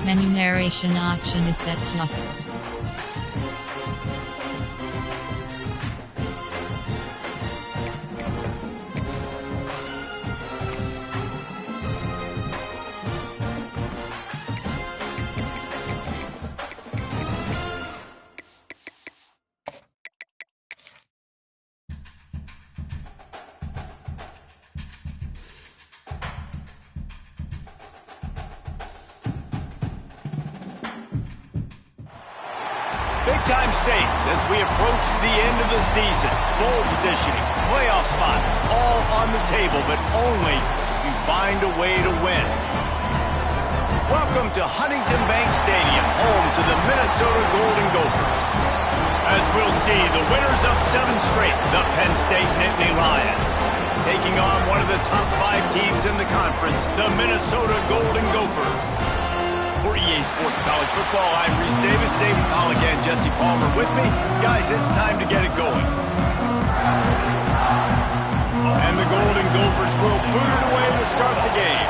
Menu narration option is set to off. Big-time stakes as we approach the end of the season. Bowl positioning, playoff spots, all on the table, but only if you find a way to win. Welcome to Huntington Bank Stadium, home to the Minnesota Golden Gophers. As we'll see, the winners of 7 straight, the Penn State Nittany Lions, taking on one of the top 5 teams in the conference, the Minnesota Golden Gophers. For EA Sports College Football, I'm Reese Davis, David Paul again, Jesse Palmer with me. Guys, it's time to get it going. And the Golden Gophers will boot it away to start the game.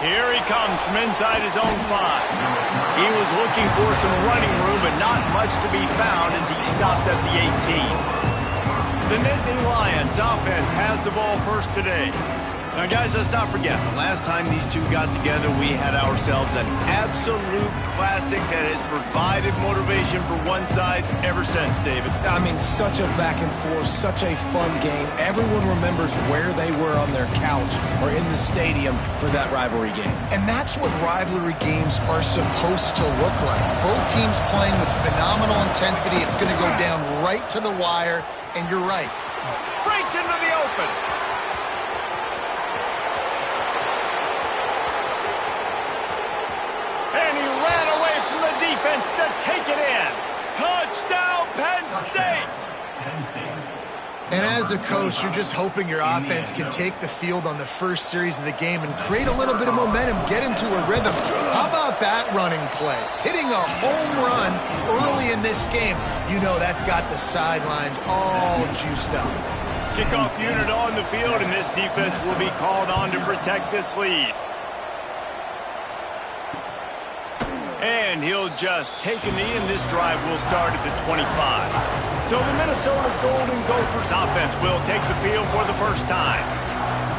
Here he comes from inside his own 5. He was looking for some running room, but not much to be found as he stopped at the 18. The Nittany Lions offense has the ball first today. Now, guys, let's not forget, the last time these two got together, we had ourselves an absolute classic that has provided motivation for one side ever since, David. I mean, such a back and forth, such a fun game. Everyone remembers where they were on their couch or in the stadium for that rivalry game. And that's what rivalry games are supposed to look like. Both teams playing with phenomenal intensity. It's going to go down right to the wire, and you're right. Breaks into the open. And he ran away from the defense to take it in. Touchdown, Penn State! And as a coach, you're just hoping your offense can take the field on the first series of the game and create a little bit of momentum, get into a rhythm. How about that running play? Hitting a home run early in this game. You know that's got the sidelines all juiced up. Kickoff unit on the field, and this defense will be called on to protect this lead. And he'll just take a knee, and this drive will start at the 25. So the Minnesota Golden Gophers offense will take the field for the first time.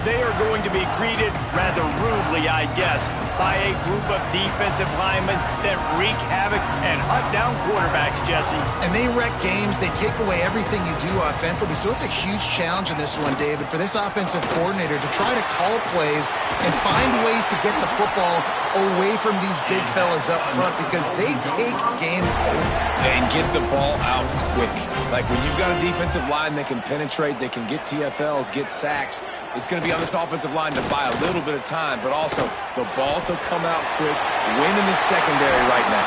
They are going to be greeted rather rudely, I guess, by a group of defensive linemen that wreak havoc and hunt down quarterbacks, Jesse. And they wreck games. They take away everything you do offensively. So it's a huge challenge in this one, David, for this offensive coordinator to try to call plays and find ways to get the football away from these big fellas up front because they take games over. And get the ball out quick. Like when you've got a defensive line that can penetrate, they can get TFLs, get sacks, it's going to be on this offensive line to buy a little bit of time, but also the ball to come out quick, win in the secondary right now.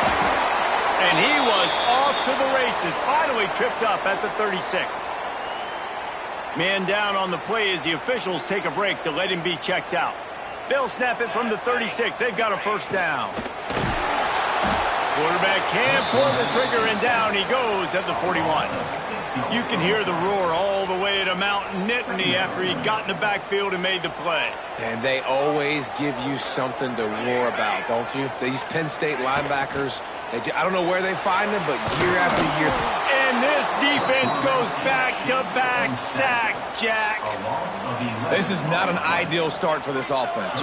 And he was off to the races, finally tripped up at the 36. Man down on the play as the officials take a break to let him be checked out. They'll snap it from the 36. They've got a first down. Quarterback can't pull the trigger, and down he goes at the 41. You can hear the roar all the way to Mount Nittany after he got in the backfield and made the play. And they always give you something to roar about, don't you? These Penn State linebackers, I don't know where they find them, but year after year. And this defense goes back-to-back sack, Jack. This is not an ideal start for this offense.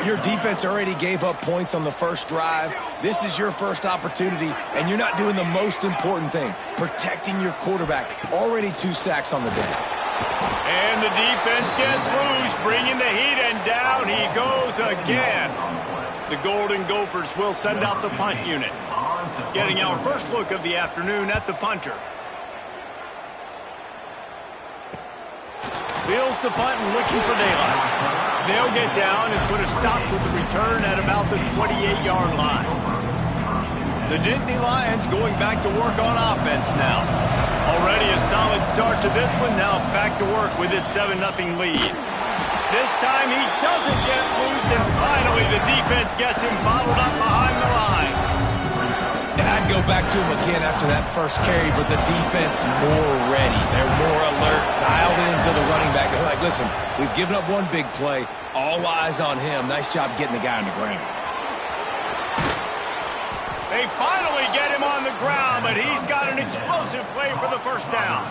Your defense already gave up points on the first drive. This is your first opportunity, and you're not doing the most important thing, protecting your quarterback. Already 2 sacks on the day. And the defense gets loose, bringing the heat, and down he goes again. The Golden Gophers will send out the punt unit. Getting our first look of the afternoon at the punter. Fields the punt and looking for daylight. They'll get down and put a stop to the return at about the 28-yard line. The Nittany Lions going back to work on offense now. Already a solid start to this one. Now back to work with his 7-0 lead. This time he doesn't get loose, and finally the defense gets him bottled up behind the line. And I'd go back to him again after that first carry, but the defense more ready. They're more alert, dialed into the running back. They're like, listen, we've given up one big play. All eyes on him. Nice job getting the guy on the ground. They finally get him on the ground, but he's got an explosive play for the first down.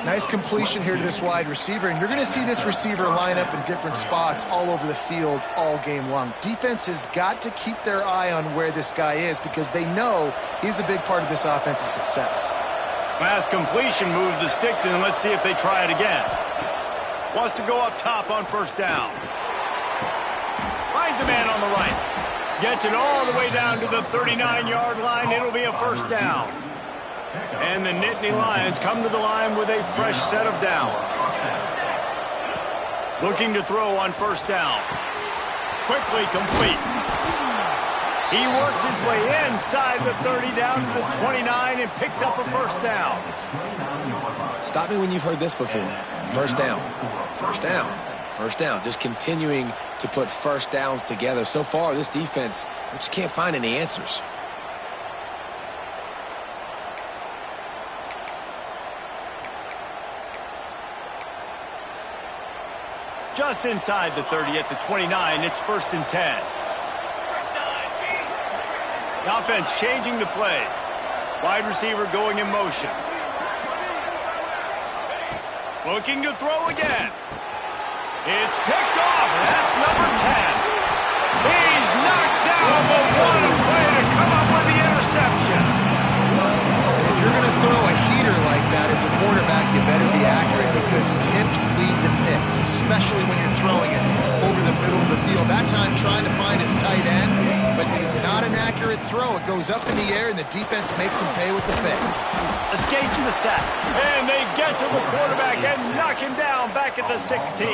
Nice completion here to this wide receiver, and you're going to see this receiver line up in different spots all over the field all game long. Defense has got to keep their eye on where this guy is because they know he's a big part of this offense's success. Last completion moved the sticks in. Let's see if they try it again. Wants to go up top on first down. Finds a man on the right. Gets it all the way down to the 39-yard line. It'll be a first down. And the Nittany Lions come to the line with a fresh set of downs. Looking to throw on first down. Quickly complete. He works his way inside the 30 down to the 29 and picks up a first down. Stop me when you've heard this before. First down. First down. First down. Just continuing to put first downs together. So far, this defense, we just can't find any answers. Just inside the 30 at the 29, it's 1st and 10. The offense changing the play. Wide receiver going in motion. Looking to throw again. It's picked off, and that's number 10. He's knocked down, but what a play to come up with the interception. If you're going to throw a heater like that as a quarterback, you better be accurate because tips lead to picks, especially when you're throwing it over the middle of the field. That time trying to find his tight end, but it is not an accurate throw. It goes up in the air, and the defense makes him pay with the pick. Escapes the sack. And they get to the quarterback and knock him down back at the 16.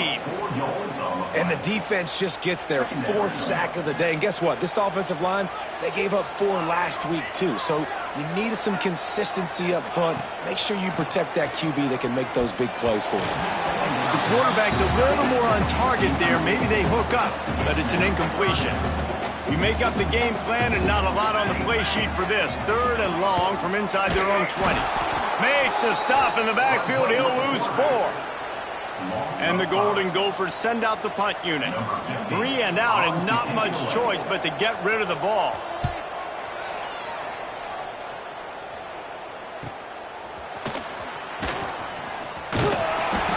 And the defense just gets their 4th sack of the day. And guess what? This offensive line, they gave up 4 last week too. So you need some consistency up front. Make sure you protect that QB that can make those big plays for you. The quarterback's a little more on target there. Maybe they hook up, but it's an incompletion. We make up the game plan and not a lot on the play sheet for this. 3rd and long from inside their own 20. Makes a stop in the backfield. He'll lose 4. And the Golden Gophers send out the punt unit. 3 and out and not much choice but to get rid of the ball.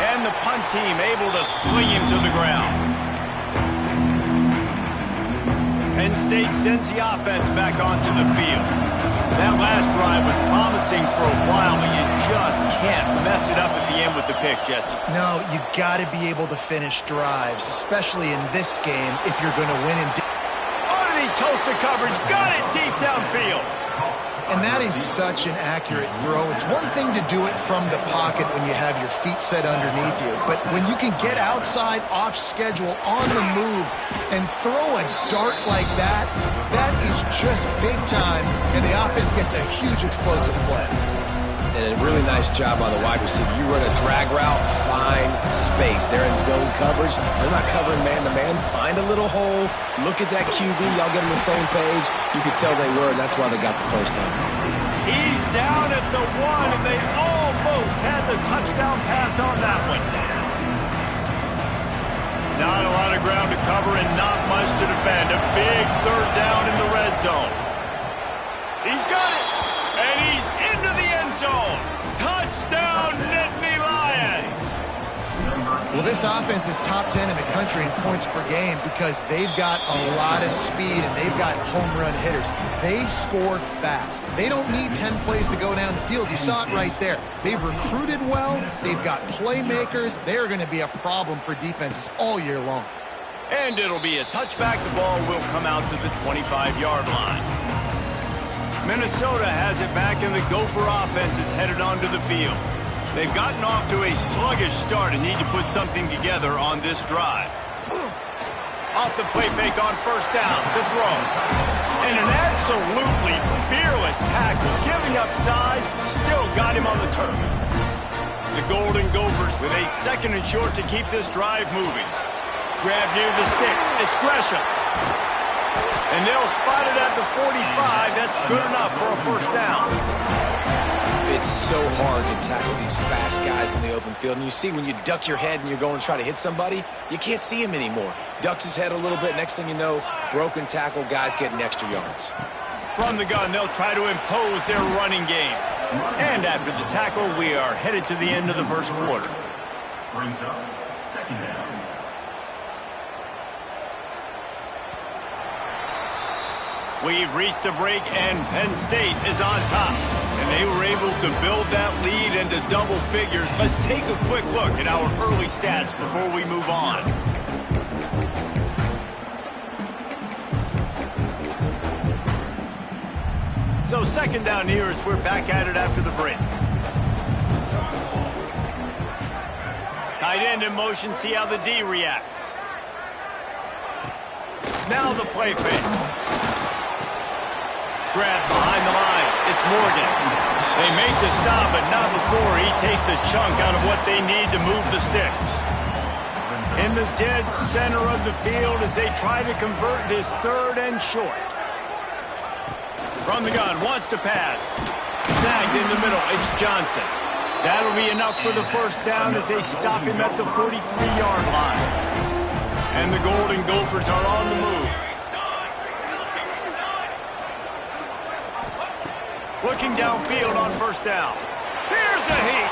And the punt team able to sling him to the ground. Penn State sends the offense back onto the field. That last drive was promising for a while, but you just can't mess it up at the end with the pick, Jesse. No, you got to be able to finish drives, especially in this game if you're going to win. Underneath toasted coverage, got it deep downfield. And that is such an accurate throw. It's one thing to do it from the pocket when you have your feet set underneath you, but when you can get outside, off schedule, on the move, and throw a dart like that, that is just big time, and the offense gets a huge explosive play. And a really nice job by the wide receiver. You run a drag route, find space. They're in zone coverage. They're not covering man-to-man. Find a little hole. Look at that QB. Y'all get on the same page. You could tell they were, and that's why they got the first down. He's down at the 1, and they almost had the touchdown pass on that one. Not a lot of ground to cover and not much to defend. A big 3rd down in the red zone. He's got it, and he's into the end zone. Touchdown, Nittany Lions. Well, this offense is top 10 in the country in points per game because they've got a lot of speed and they've got home run hitters. They score fast. They don't need 10 plays to go down the field. You saw it right there. They've recruited well. They've got playmakers. They're going to be a problem for defenses all year long. And it'll be a touchback. The ball will come out to the 25-yard line. Minnesota has it back, and the Gopher offense is headed onto the field. They've gotten off to a sluggish start and need to put something together on this drive. Off the play fake on first down, the throw. And an absolutely fearless tackle, giving up size, still got him on the turf. The Golden Gophers with a 2nd and short to keep this drive moving. Grab near the sticks, it's Gresham. And they'll spot it at the 45. That's good enough for a first down. It's so hard to tackle these fast guys in the open field. And you see when you duck your head and you're going to try to hit somebody, you can't see him anymore. Ducks his head a little bit. Next thing you know, broken tackle, guys getting extra yards. From the gun, they'll try to impose their running game. And after the tackle, we are headed to the end of the first quarter. Brings up second down. We've reached a break, and Penn State is on top. And they were able to build that lead into double figures. Let's take a quick look at our early stats before we move on. So second down here as we're back at it after the break. Tight end in motion, see how the D reacts. Now the play fake. Grab behind the line. It's Morgan. They make the stop, but not before he takes a chunk out of what they need to move the sticks. In the dead center of the field as they try to convert this third and short. From the gun, wants to pass. Snagged in the middle, it's Johnson. That'll be enough for the first down as they stop him at the 43-yard line. And the Golden Gophers are on the move. Looking downfield on first down. Here's a heat.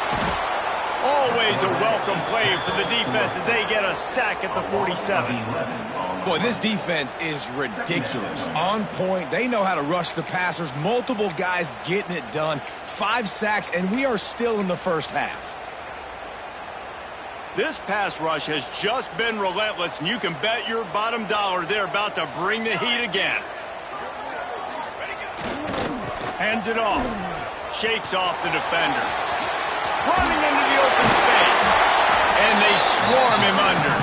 Always a welcome play for the defense as they get a sack at the 47. Boy, this defense is ridiculous. On point. They know how to rush the passers. Multiple guys getting it done. 5 sacks, and we are still in the first half. This pass rush has just been relentless, and you can bet your bottom dollar they're about to bring the heat again. Hands it off. Shakes off the defender. Running into the open space. And they swarm him under.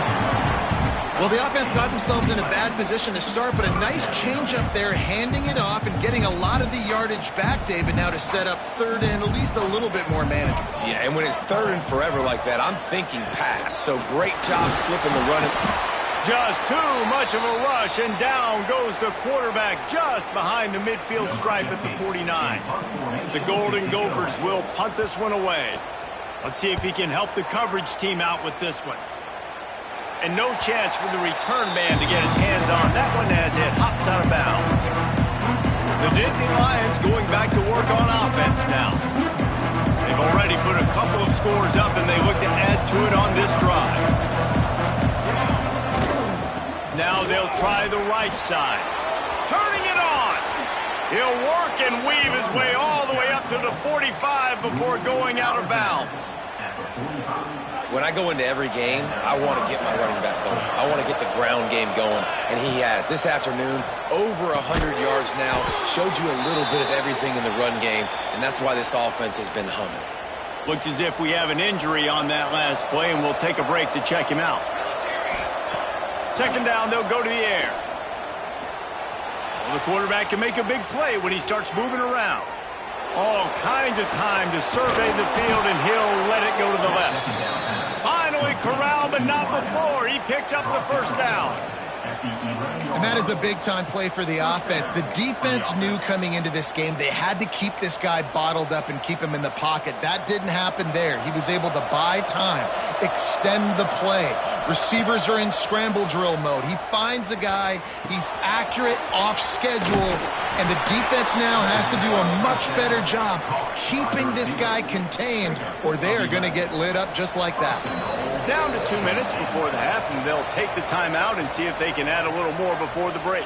Well, the offense got themselves in a bad position to start, but a nice change up there, handing it off and getting a lot of the yardage back, David, now to set up third and at least a little bit more manageable. Yeah, and when it's third and forever like that, I'm thinking pass. So great job slipping the run. Just too much of a rush, and down goes the quarterback just behind the midfield stripe at the 49. The Golden Gophers will punt this one away. Let's see if he can help the coverage team out with this one. And no chance for the return man to get his hands on that one as it hops out of bounds. The Nittany Lions going back to work on offense now. They've already put a couple of scores up, and they look to add to it on this drive. Now they'll try the right side. Turning it on. He'll work and weave his way all the way up to the 45 before going out of bounds. When I go into every game, I want to get my running back going. I want to get the ground game going, and he has. This afternoon, over 100 yards now, showed you a little bit of everything in the run game, and that's why this offense has been humming. Looks as if we have an injury on that last play, and we'll take a break to check him out. Second down, they'll go to the air. Well, the quarterback can make a big play when he starts moving around. All kinds of time to survey the field, and he'll let it go to the left. Finally corralled, but not before. He picks up the first down. And that is a big-time play for the offense. The defense knew coming into this game they had to keep this guy bottled up and keep him in the pocket. That didn't happen there. He was able to buy time, extend the play. Receivers are in scramble drill mode. He finds a guy. He's accurate, off schedule, and the defense now has to do a much better job keeping this guy contained, or they are going to get lit up just like that. Down to 2 minutes before the half, and they'll take the timeout and see if they can add a little more before the break.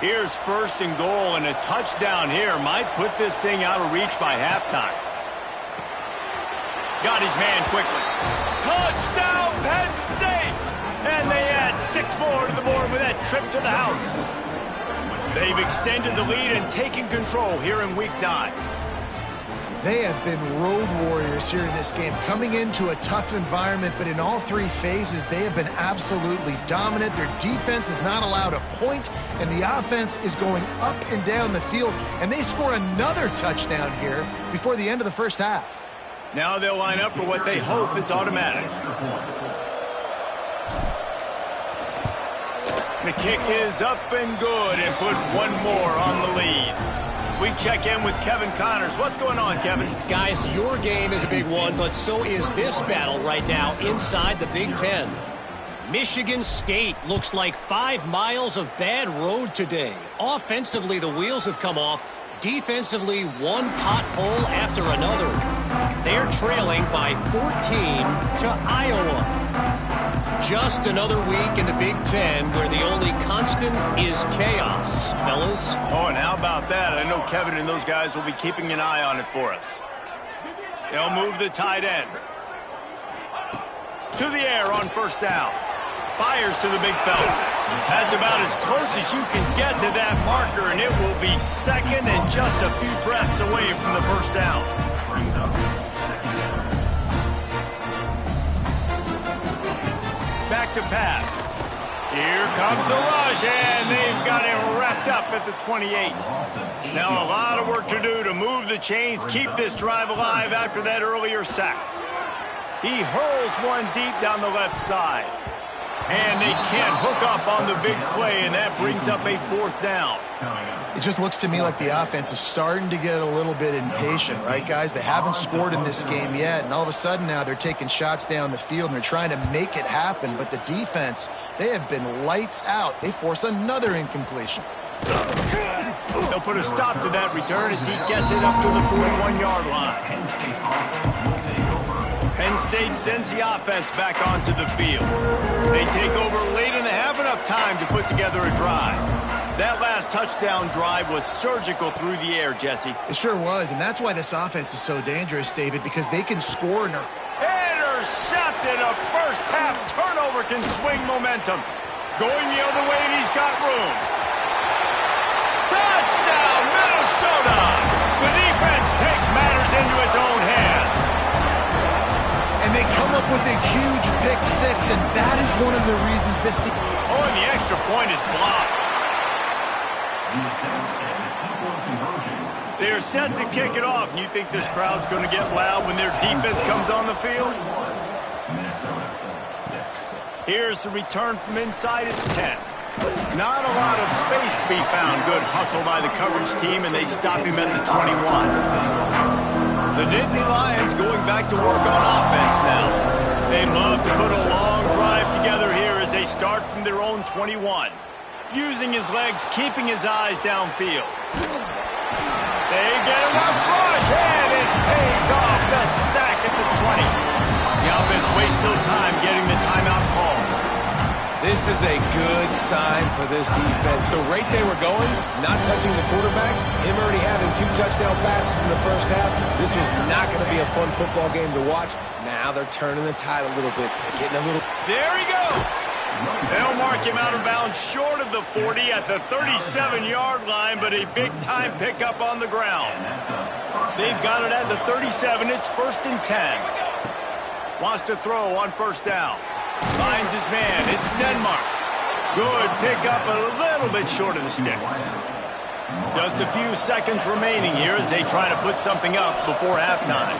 Here's first and goal, and a touchdown here might put this thing out of reach by halftime. Got his man quickly. Touchdown, Penn State! And they add 6 more to the board with that trip to the house. They've extended the lead and taken control here in Week 9. They have been road warriors here in this game, coming into a tough environment, but in all 3 phases, they have been absolutely dominant. Their defense is not allowed a point, and the offense is going up and down the field, and they score another touchdown here before the end of the first half. Now they'll line up for what they hope is automatic. The kick is up and good and put one more on the lead. We check in with Kevin Connors. What's going on, Kevin? Guys, your game is a big one, but so is this battle right now inside the Big Ten. Michigan State looks like 5 miles of bad road today. Offensively, the wheels have come off. Defensively, one pothole after another. They're trailing by 14 to Iowa. Just another week in the Big Ten where the only constant is chaos, fellas. Oh, and how about that? I know Kevin and those guys will be keeping an eye on it for us. They'll move the tight end. To the air on first down. Fires to the big fella. That's about as close as you can get to that marker, and it will be second and just a few breaths away from the first down. Back to pass. Here comes the rush, and they've got him wrapped up at the 28. Now a lot of work to do to move the chains, keep this drive alive after that earlier sack. He hurls one deep down the left side. And they can't hook up on the big play, and that brings up a fourth down. It just looks to me like the offense is starting to get a little bit impatient, right, guys? They haven't scored in this game yet, and all of a sudden now they're taking shots down the field, and they're trying to make it happen. But the defense, they have been lights out. They force another incompletion. They'll put a stop to that return as he gets it up to the 41-yard line. Penn State sends the offense back onto the field. They take over late and have enough time to put together a drive. That last touchdown drive was surgical through the air, Jesse. It sure was, and that's why this offense is so dangerous, David, because they can score and intercepted. A first-half turnover can swing momentum. Going the other way, and he's got room. Touchdown, Minnesota! The defense takes matters into its own hands. And they come up with a huge pick six, and that is one of the reasons this... Oh, and the extra point is blocked. They're set to kick it off, and you think this crowd's going to get loud when their defense comes on the field? Here's the return from inside his 10. Not a lot of space to be found. Good hustle by the coverage team, and they stop him at the 21. The Nittany Lions going back to work on offense now. They love to put a long drive together here as they start from their own 21. Using his legs, keeping his eyes downfield. They get enough rush, and it pays off. The sack at the 20. The offense wastes no time getting the timeout call. This is a good sign for this defense. The rate they were going, not touching the quarterback, him already having 2 touchdown passes in the first half, this was not going to be a fun football game to watch. Now they're turning the tide a little bit, getting a little... There he goes! They'll mark him out of bounds short of the 40 at the 37-yard line, but a big-time pickup on the ground. They've got it at the 37. It's 1st and 10. Wants to throw on first down. Finds his man. It's Denmark. Good pickup, a little bit short of the sticks. Just a few seconds remaining here as they try to put something up before halftime.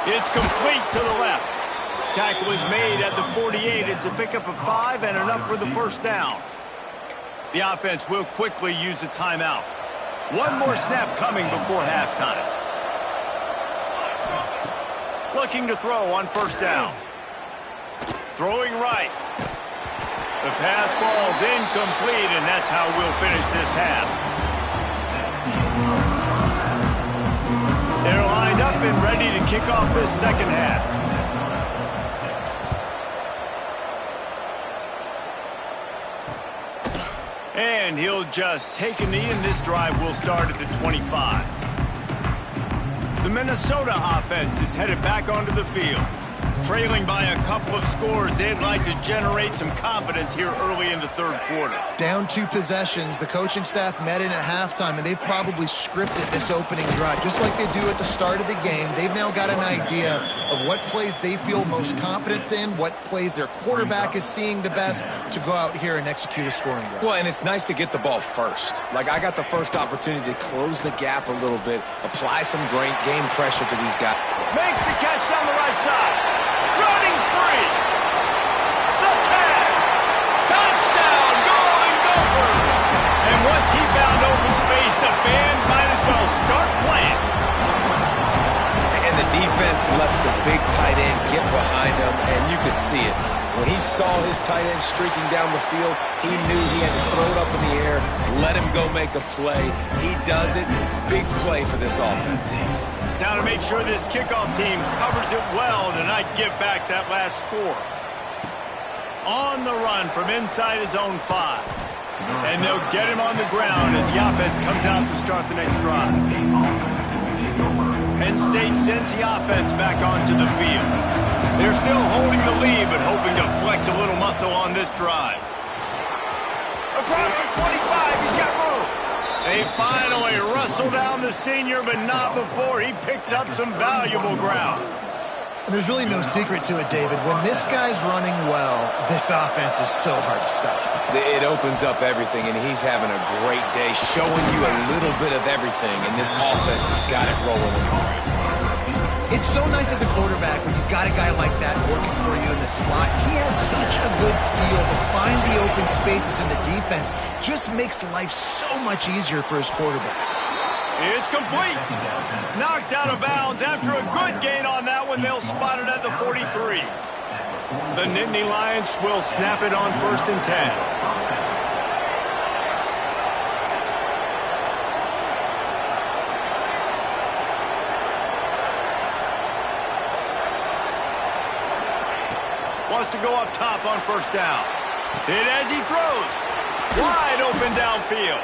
It's complete to the left. Tackle is made at the 48. It's a pickup of 5 and enough for the first down. The offense will quickly use a timeout. One more snap coming before halftime. Looking to throw on first down. Throwing right. The pass falls incomplete, and that's how we'll finish this half. They're lined up and ready to kick off this second half. And he'll just take a knee, and this drive will start at the 25. The Minnesota offense is headed back onto the field. Trailing by a couple of scores, they'd like to generate some confidence here early in the third quarter. Down 2 possessions, the coaching staff met in at halftime, and they've probably scripted this opening drive. Just like they do at the start of the game, they've now got an idea of what plays they feel most confident in, what plays their quarterback is seeing the best to go out here and execute a scoring drive. Well, and it's nice to get the ball first. Like, I got the first opportunity to close the gap a little bit, apply some great game pressure to these guys. Makes the catch on the right side. Running free. The tag. Touchdown, Golden Gophers. And once he found open space, the band might as well start playing. And the defense lets the big tight end get behind him, and you could see it. When he saw his tight end streaking down the field, he knew he had to throw it up in the air, let him go make a play. He does it. Big play for this offense. Now to make sure this kickoff team covers it well to not give back that last score. On the run from inside his own 5. And they'll get him on the ground as the offense comes out to start the next drive. Penn State sends the offense back onto the field. They're still holding the lead, but hoping to flex a little muscle on this drive. Across the 25, he's got room. They finally wrestle down the senior, but not before he picks up some valuable ground. And there's really no secret to it, David. When this guy's running well, this offense is so hard to stop. It opens up everything, and he's having a great day, showing you a little bit of everything, and this offense has got it rolling. It's so nice as a quarterback when you've got a guy like that working for you in the slot. He has such a good feel to find the open spaces in the defense. Just makes life so much easier for his quarterback. It's complete. Knocked out of bounds after a good gain on that one. They'll spot it at the 43. The Nittany Lions will snap it on 1st and 10. Wants to go up top on 1st down. Hit as he throws. Wide open downfield.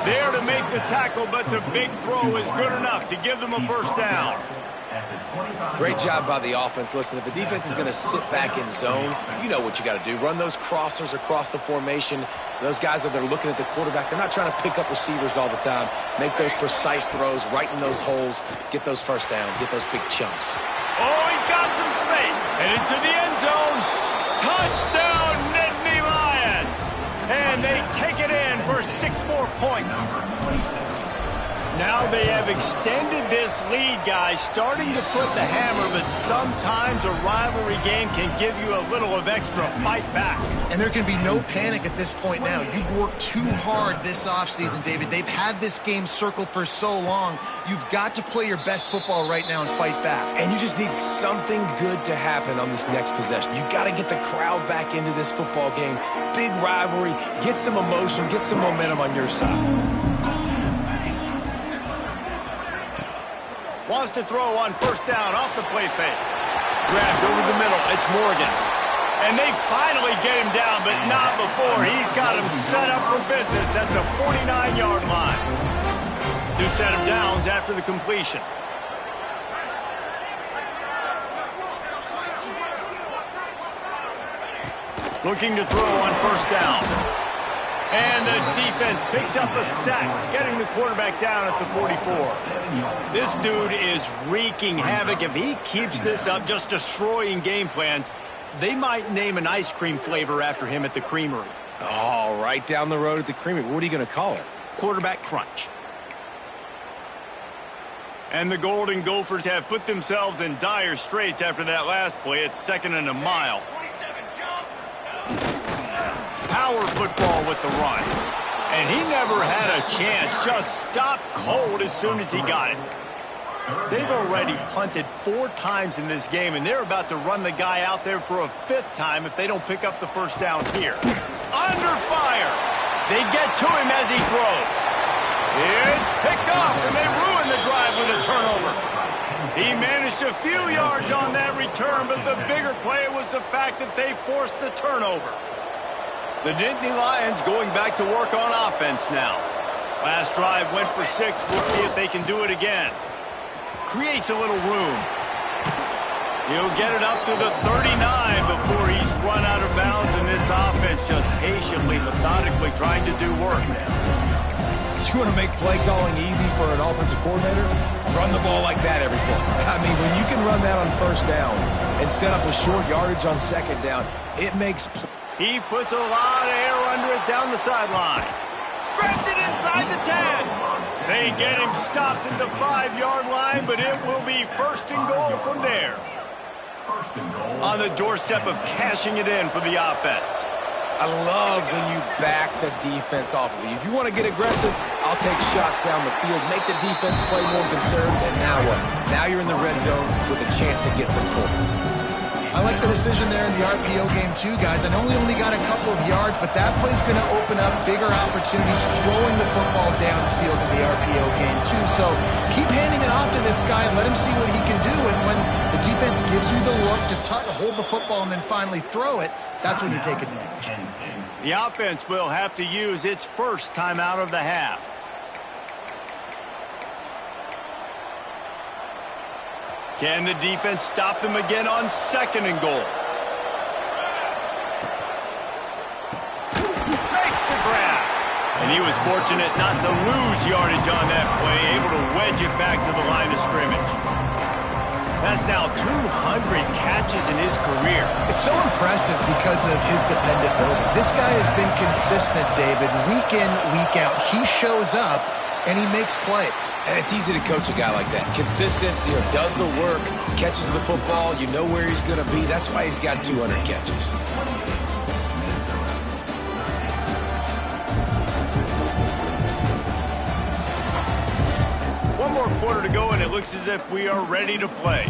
There to make the tackle, but the big throw is good enough to give them a 1st down. Great job by the offense. Listen, if the defense is going to sit back in zone, you know what you got to do. Run those crossers across the formation. Those guys that they're looking at the quarterback, they're not trying to pick up receivers all the time. Make those precise throws right in those holes. Get those 1st downs. Get those big chunks. Oh, he's got some space. And into the end zone. Touchdown, Nittany Lions. And they take it in for 6 more points. Now they have extended this lead, guys, starting to put the hammer, but sometimes a rivalry game can give you a little of extra fight back. And there can be no panic at this point now. You've worked too hard this offseason, David. They've had this game circled for so long. You've got to play your best football right now and fight back. And you just need something good to happen on this next possession. You got to get the crowd back into this football game. Big rivalry. Get some emotion. Get some momentum on your side. Wants to throw on 1st down off the play fake. Grabbed over the middle. It's Morgan. And they finally get him down, but not before. He's got him set up for business at the 49-yard line. 2 set of downs after the completion. Looking to throw on 1st down. And the defense picks up a sack, getting the quarterback down at the 44. This dude is wreaking havoc. If he keeps this up, just destroying game plans, they might name an ice cream flavor after him at the Creamery. Oh, right down the road at the Creamery. What are you going to call it? Quarterback crunch. And the Golden Gophers have put themselves in dire straits after that last play. It's 2nd and a mile. Power football with the run. And he never had a chance. Just stopped cold as soon as he got it. They've already punted 4 times in this game, and they're about to run the guy out there for a 5th time if they don't pick up the 1st down here. Under fire. They get to him as he throws. It's picked off, and they ruin the drive with a turnover. He managed a few yards on that return, but the bigger play was the fact that they forced the turnover. The Nittany Lions going back to work on offense now. Last drive went for 6. We'll see if they can do it again. Creates a little room. He'll get it up to the 39 before he's run out of bounds, and this offense just patiently, methodically trying to do work. You want to make play calling easy for an offensive coordinator? Run the ball like that every play. I mean, when you can run that on first down and set up a short yardage on second down, it makes He puts a lot of air under it down the sideline. Grabs it inside the 10. They get him stopped at the 5-yard line, but it will be first and goal from there. On the doorstep of cashing it in for the offense. I love when you back the defense off of you. If you want to get aggressive, I'll take shots down the field, make the defense play more conservative, and now what? Now you're in the red zone with a chance to get some points. I like the decision there in the RPO game too, guys. I know he only got a couple of yards, but that play's going to open up bigger opportunities throwing the football downfield in the RPO game too. So keep handing it off to this guy and let him see what he can do. And when the defense gives you the look to hold the football and then finally throw it, that's when you take advantage. The offense will have to use its first timeout of the half. Can the defense stop them again on second and goal? Makes the grab. And he was fortunate not to lose yardage on that play, able to wedge it back to the line of scrimmage. That's now 200 catches in his career. It's so impressive because of his dependability. This guy has been consistent, David, week in, week out. He shows up, and he makes plays. And it's easy to coach a guy like that. Consistent, does the work, catches the football, you know where he's going to be. That's why he's got 200 catches. One more quarter to go, and it looks as if we are ready to play.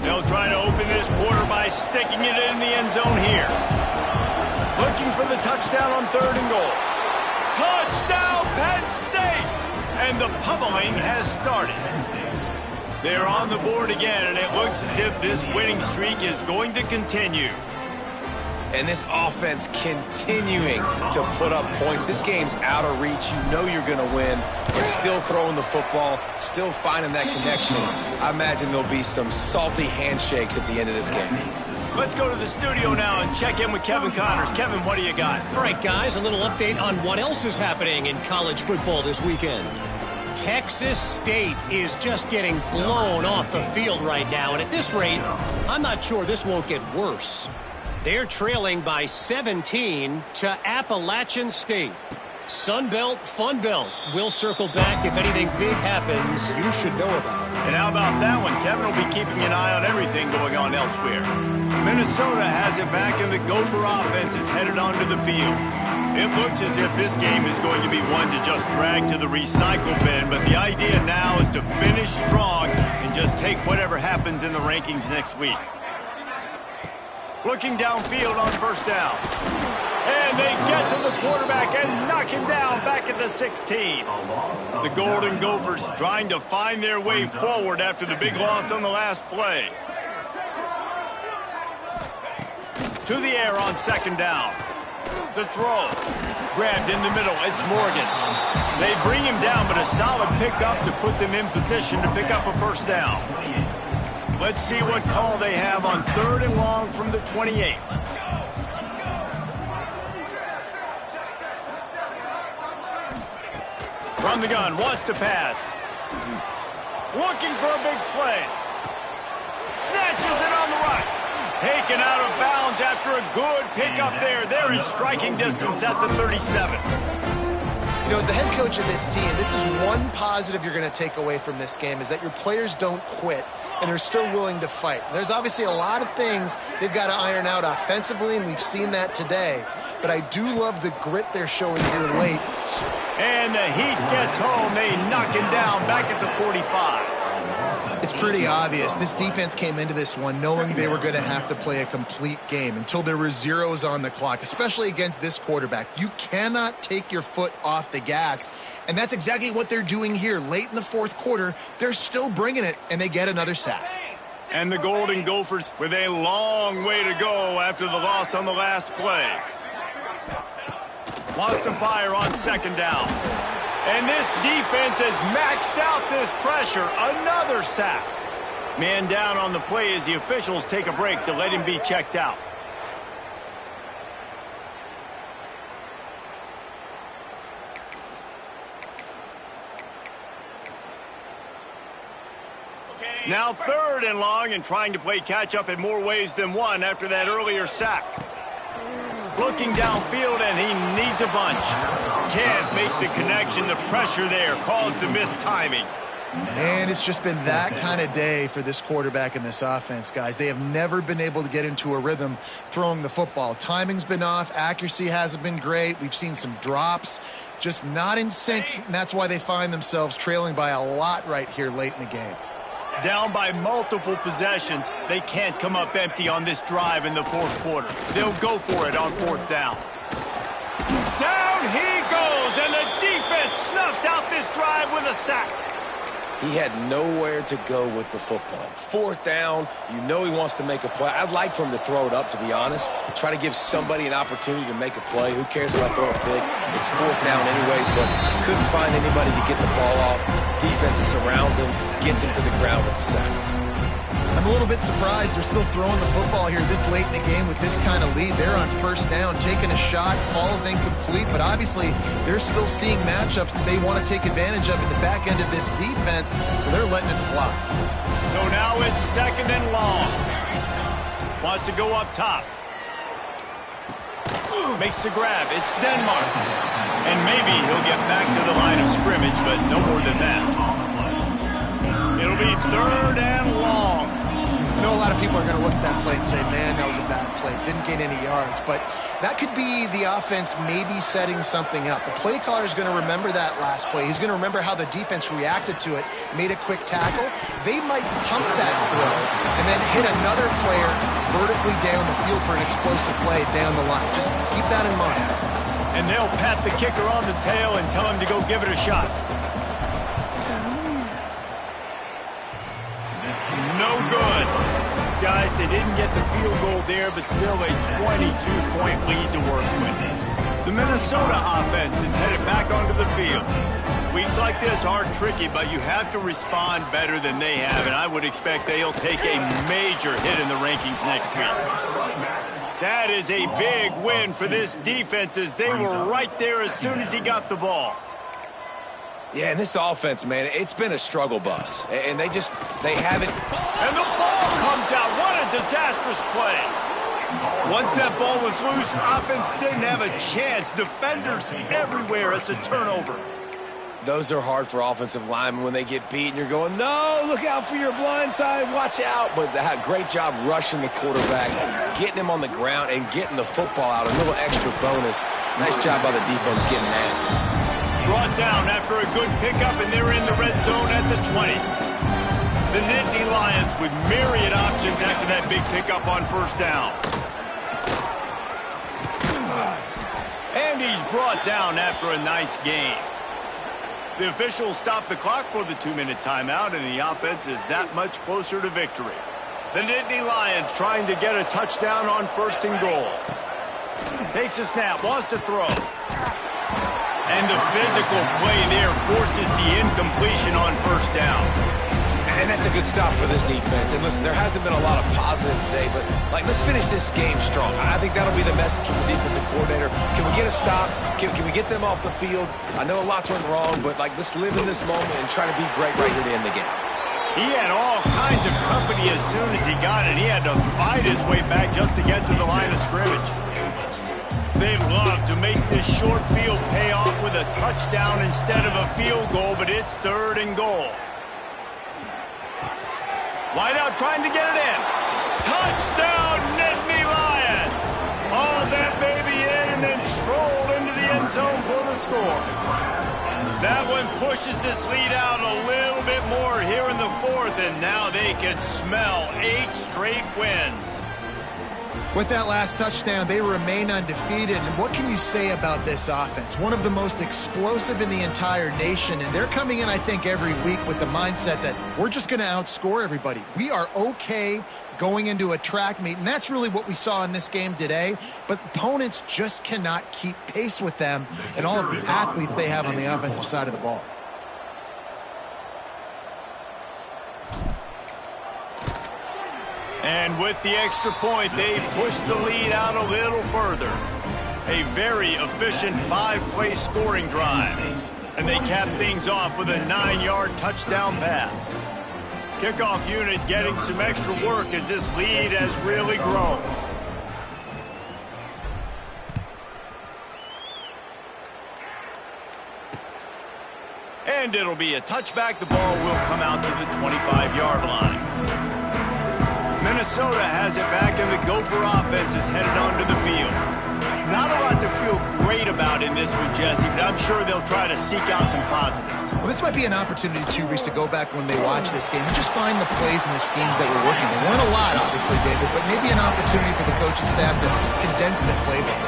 They'll try to open this quarter by sticking it in the end zone here. Looking for the touchdown on third and goal. Touchdown, Penn State! And the pummeling has started. They're on the board again, and it looks as if this winning streak is going to continue. And this offense continuing to put up points. This game's out of reach. You know you're going to win, but still throwing the football, still finding that connection. I imagine there'll be some salty handshakes at the end of this game. Let's go to the studio now and check in with Kevin Connors. Kevin, what do you got? All right, guys, a little update on what else is happening in college football this weekend. Texas State is just getting blown off the field right now, and at this rate, I'm not sure this won't get worse. They're trailing by 17 to Appalachian State. Sunbelt, Funbelt. We'll circle back if anything big happens you should know about. And how about that one? Kevin will be keeping an eye on everything going on elsewhere. Minnesota has it back, and the Gopher offense is headed onto the field. It looks as if this game is going to be one to just drag to the recycle bin, but the idea now is to finish strong and just take whatever happens in the rankings next week. Looking downfield on first down. And they get to the quarterback and knock him down back at the 16. The Golden Gophers trying to find their way forward after the big loss on the last play. To the air on second down. The throw. Grabbed in the middle. It's Morgan. They bring him down, but a solid pickup to put them in position to pick up a first down. Let's see what call they have on third and long from the 28. Run the gun, wants to pass. Looking for a big play. Snatches it on the right. Taken out of bounds after a good pickup there. They're in striking distance at the 37. You know, as the head coach of this team, this is one positive you're going to take away from this game, is that your players don't quit and they're still willing to fight. There's obviously a lot of things they've got to iron out offensively, and we've seen that today. But I do love the grit they're showing here late. And the heat gets home. They knock him down back at the 45. It's pretty obvious. This defense came into this one knowing they were going to have to play a complete game until there were zeros on the clock, especially against this quarterback. You cannot take your foot off the gas, and that's exactly what they're doing here. Late in the fourth quarter, they're still bringing it, and they get another sack. And the Golden Gophers with a long way to go after the loss on the last play. Wants to fire on second down. And this defense has maxed out this pressure. Another sack. Man down on the play as the officials take a break to let him be checked out. Now 3rd and long, and trying to play catch-up in more ways than one after that earlier sack. Looking downfield, and he needs a bunch. Can't make the connection. The pressure there caused the missed timing. And it's just been that kind of day for this quarterback and this offense, guys. They have never been able to get into a rhythm throwing the football. Timing's been off. Accuracy hasn't been great. We've seen some drops. Just not in sync, and that's why they find themselves trailing by a lot right here late in the game. Down by multiple possessions. They can't come up empty on this drive in the 4th quarter. They'll go for it on 4th down. Down he goes, and the defense snuffs out this drive with a sack. He had nowhere to go with the football. 4th down, you know he wants to make a play. I'd like for him to throw it up, to be honest. Try to give somebody an opportunity to make a play. Who cares if I throw a pick? It's 4th down anyways, but couldn't find anybody to get the ball off. Defense surrounds him, gets him to the ground with the sack. I'm a little bit surprised they're still throwing the football here this late in the game with this kind of lead. They're on 1st down, taking a shot, falls incomplete, but obviously they're still seeing matchups that they want to take advantage of in the back end of this defense, so they're letting it fly. So now it's 2nd and long. Wants to go up top. Makes the grab. It's Denmark. And maybe he'll get back to the line of scrimmage, but no more than that. It'll be 3rd and long. I know a lot of people are going to look at that play and say, man, that was a bad play. Didn't gain any yards. But that could be the offense maybe setting something up. The play caller is going to remember that last play. He's going to remember how the defense reacted to it, made a quick tackle. They might pump that throw and then hit another player vertically down the field for an explosive play down the line. Just keep that in mind. And they'll pat the kicker on the tail and tell him to go give it a shot. No good. Guys, they didn't get the field goal there, but still a 22-point lead to work with. The Minnesota offense is headed back onto the field. Weeks like this are tricky, but you have to respond better than they have, and I would expect they'll take a major hit in the rankings next week. That is a big win for this defense, as they were right there as soon as he got the ball. Yeah, and this offense, man, it's been a struggle bus. And they haven't. And the ball comes out. What a disastrous play. Once that ball was loose, offense didn't have a chance. Defenders everywhere. It's a turnover. Those are hard for offensive linemen when they get beat and you're going, no, look out for your blind side, watch out. But they had a great job rushing the quarterback, getting him on the ground, and getting the football out. A little extra bonus. Nice job by the defense getting nasty. Brought down after a good pickup, and they're in the red zone at the 20. The Nittany Lions with myriad options after that big pickup on 1st down. And he's brought down after a nice gain. The officials stop the clock for the 2-minute timeout, and the offense is that much closer to victory. The Nittany Lions trying to get a touchdown on 1st and goal. Takes a snap, wants to throw. And the physical play there forces the incompletion on 1st down. And that's a good stop for this defense. And listen, there hasn't been a lot of positive today, but, let's finish this game strong. I think that'll be the message from the defensive coordinator. Can we get a stop? Can we get them off the field? I know a lot's went wrong, but, let's live in this moment and try to be great right here to end the game. He had all kinds of company as soon as he got it. He had to fight his way back just to get to the line of scrimmage. They'd love to make this short field pay off with a touchdown instead of a field goal, but it's 3rd and goal. Wideout trying to get it in. Touchdown, Nittany Lions! Hauled that baby in and then strolled into the end zone for the score. That one pushes this lead out a little bit more here in the 4th, and now they can smell 8 straight wins. With that last touchdown, they remain undefeated. And what can you say about this offense? One of the most explosive in the entire nation. And they're coming in, I think, every week with the mindset that we're just going to outscore everybody. We are okay going into a track meet. And that's really what we saw in this game today. But opponents just cannot keep pace with them and all of the athletes they have on the offensive side of the ball. And with the extra point, they push the lead out a little further. A very efficient 5-play scoring drive. And they cap things off with a 9-yard touchdown pass. Kickoff unit getting some extra work as this lead has really grown. And it'll be a touchback. The ball will come out to the 25-yard line. Minnesota has it back, and the Gopher offense is headed onto the field. Not a lot to feel great about in this one, Jesse, but I'm sure they'll try to seek out some positives. Well, this might be an opportunity, too, Reese, to go back when they watch this game and just find the plays and the schemes that were working. There weren't a lot, obviously, David, but maybe an opportunity for the coaching staff to condense the playbook.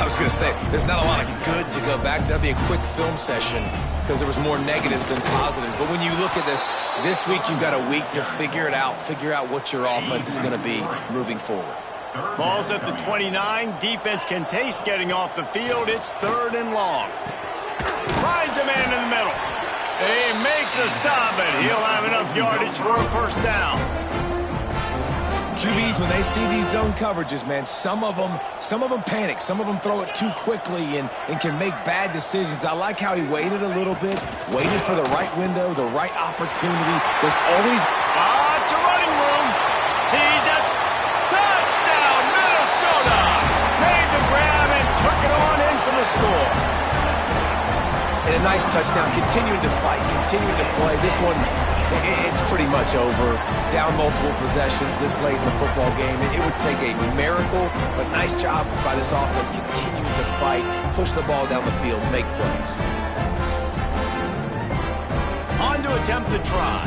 I was going to say, there's not a lot of good to go back to. That'd be a quick film session because there was more negatives than positives. But when you look at this week you've got a week to figure it out, figure out what your offense is going to be moving forward. Ball's at the 29. Defense can taste getting off the field. It's 3rd and long. Finds a man in the middle. They make the stop, but he'll have enough yardage for a first down. QBs, when they see these zone coverages, man, some of them panic. Some of them throw it too quickly and can make bad decisions. I like how he waited a little bit, waited for the right window, the right opportunity. There's always... It's a running room. He's at touchdown, Minnesota. Made the grab and took it on in for the score. And a nice touchdown, continuing to fight, continuing to play. This one, it's pretty much over. Down multiple possessions this late in the football game. It would take a miracle, but nice job by this offense continuing to fight, push the ball down the field, make plays. On to attempt the try.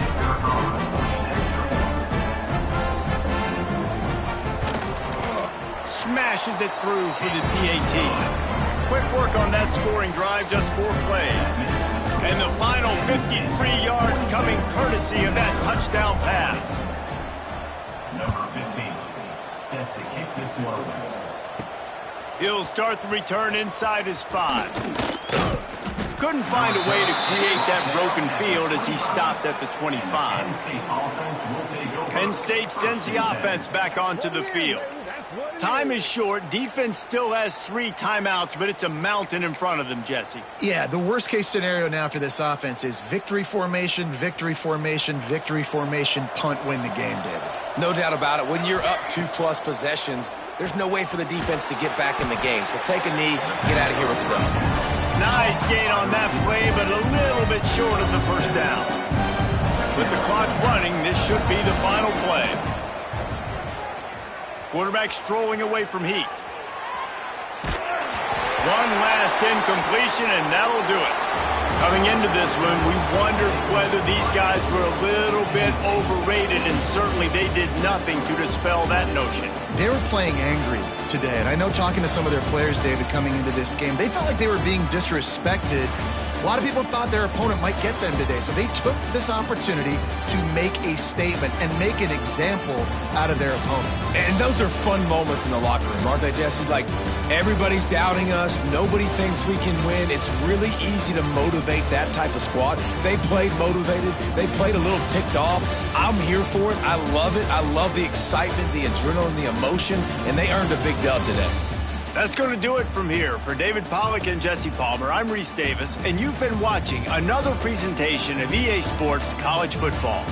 Smashes it through for the PAT. Quick work on that scoring drive, just 4 plays. And the final 53 yards coming courtesy of that touchdown pass. Number 15, set to kick this one away. He'll start the return inside his 5. Couldn't find a way to create that broken field as he stopped at the 25. Penn State sends the offense back onto the field. Time is short. Defense still has 3 timeouts, but it's a mountain in front of them, Jesse. Yeah, the worst-case scenario now for this offense is victory formation, victory formation, victory formation, punt, win the game, David. No doubt about it. When you're up 2+ possessions, there's no way for the defense to get back in the game. So take a knee, get out of here with the dub. Nice gain on that play, but a little bit short of the first down. With the clock running, this should be the final play. Quarterback strolling away from heat. One last incompletion, and that'll do it. Coming into this one, we wondered whether these guys were a little bit overrated, and certainly they did nothing to dispel that notion. They were playing angry today, and I know talking to some of their players, David, coming into this game, they felt like they were being disrespected. A lot of people thought their opponent might get them today, so they took this opportunity to make a statement and make an example out of their opponent. And those are fun moments in the locker room, aren't they, Jesse? Like, everybody's doubting us. Nobody thinks we can win. It's really easy to motivate that type of squad. They played motivated. They played a little ticked off. I'm here for it. I love it. I love the excitement, the adrenaline, the emotion, and they earned a big dub today. That's going to do it from here. For David Pollack and Jesse Palmer, I'm Reese Davis, and you've been watching another presentation of EA Sports College Football.